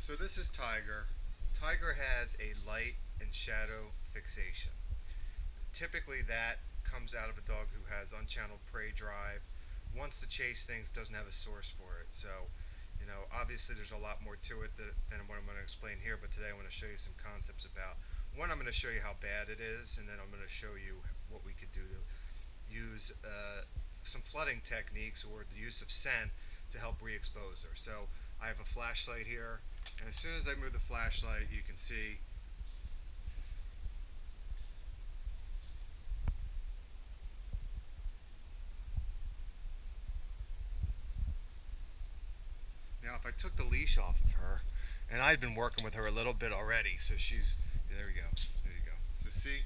So this is Tiger. Tiger has a light and shadow fixation. Typically that comes out of a dog who has unchanneled prey drive, wants to chase things, doesn't have a source for it. So, obviously there's a lot more to it than what I'm going to explain here, but today I want to show you some concepts about. One, I'm going to show you how bad it is, and then I'm going to show you what we could do to use some flooding techniques or the use of scent to help re-expose her. So I have a flashlight here, and as soon as I move the flashlight, you can see now if I took the leash off of her, and I'd been working with her a little bit already, so there we go, there you go. So see,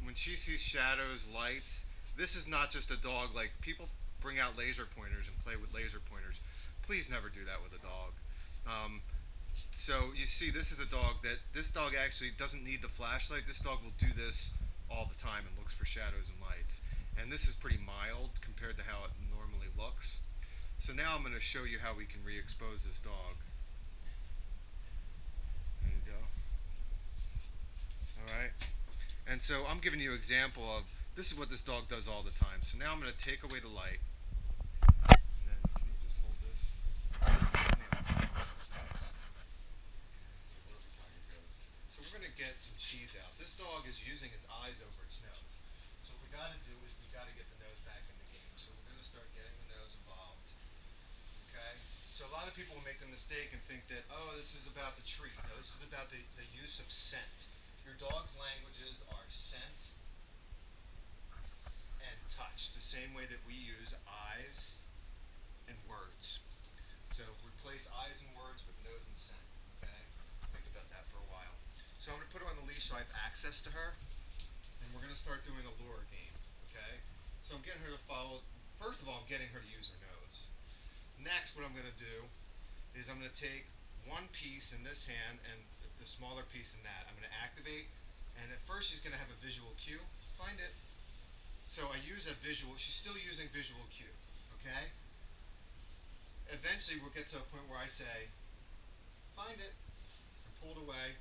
when she sees shadows, lights, this is not just a dog. Like, people bring out laser pointers and play with laser pointers. Please never do that with a dog. So you see, this is a dog this dog actually doesn't need the flashlight. This dog will do this all the time and looks for shadows and lights. And this is pretty mild compared to how it normally looks. So now I'm going to show you how we can re-expose this dog. There you go. All right. And so I'm giving you an example of this is what this dog does all the time. So now I'm going to take away the light. And then can you just hold this? So we're going to get some cheese out. This dog is using its eyes over its nose. So what we got to do is we got to get the nose back in the game. So we're going to start getting the nose involved. Okay? So a lot of people will make the mistake and think that, oh, this is about the treat. No, this is about the use of scent. Your dog's languages are scent and touch, the same way that we use eyes and words. So replace eyes and words with nose and scent. Okay? Think about that for a while. So I'm going to put her on the leash so I have access to her, and we're going to start doing a lure game. Okay? So I'm getting her to follow. First of all, I'm getting her to use her nose. Next, what I'm going to do is I'm going to take one piece in this hand and the smaller piece in that. I'm going to activate, and at first she's going to have a visual cue. Find it. So I use a visual. She's still using visual cue. Okay? Eventually we'll get to a point where I say, find it, and pull it away,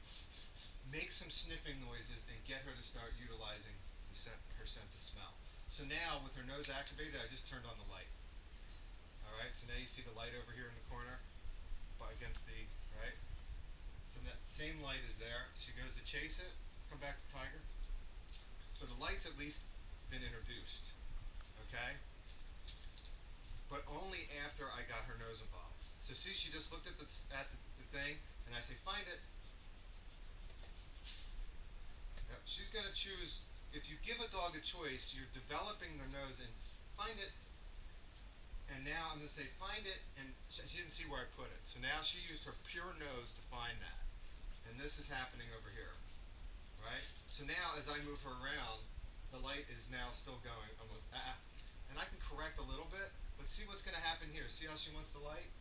make some sniffing noises, and get her to start utilizing her sense of smell. So now, with her nose activated, I just turned on the light. Alright, so now you see the light over here in the corner, against the, right? So that same light is there. She goes to chase it, come back to Tiger. So the light's at least been introduced. Okay? But only after I got her nose involved. So see, she just looked at the thing, and I say, find it. Yep, she's going to choose. If you give a dog a choice, you're developing their nose and find it. And now I'm going to say, find it, and she didn't see where I put it. So now she used her pure nose to find that. And this is happening over here. Right? So now, as I move her around, the light is now still going almost, and I can correct a little bit, but see what's going to happen here. See how she wants the light?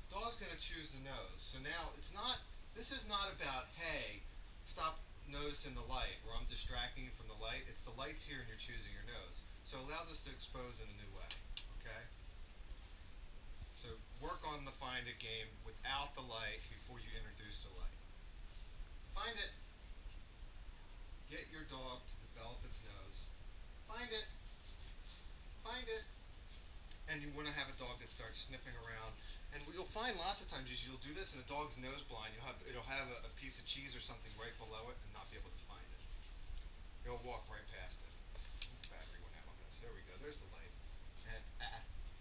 Dog's going to choose the nose. So now, this is not about, hey, stop noticing the light, or I'm distracting you from the light. It's the light's here and you're choosing your nose. So it allows us to expose in a new way. Okay? So work on the find it game without the light before you introduce the light. Find it. Get your dog to develop its nose. Find it. Find it. And you want to have a dog that starts sniffing around. And what you'll find lots of times is you'll do this and a dog's nose blind. It'll have a piece of cheese or something right below it and not be able to find it. It'll walk right past it. Battery went out on this. There we go. There's the light. And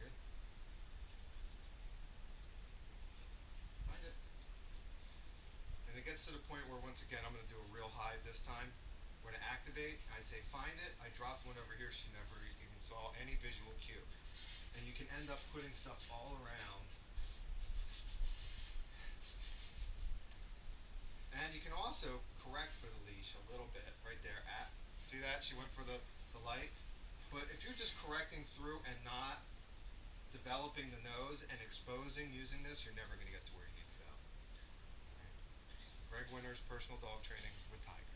good. Find it. And it gets to the point where, once again, I'm going to do a real high this time. We're going to activate. I say find it. I dropped one over here. She never even saw any visual cue. And you can end up putting stuff all around. And you can also correct for the leash a little bit right there. See that? She went for the light. But if you're just correcting through and not developing the nose and exposing using this, you're never going to get to where you need to go. Right. Greg Winter's Personal Dog Training with Tiger.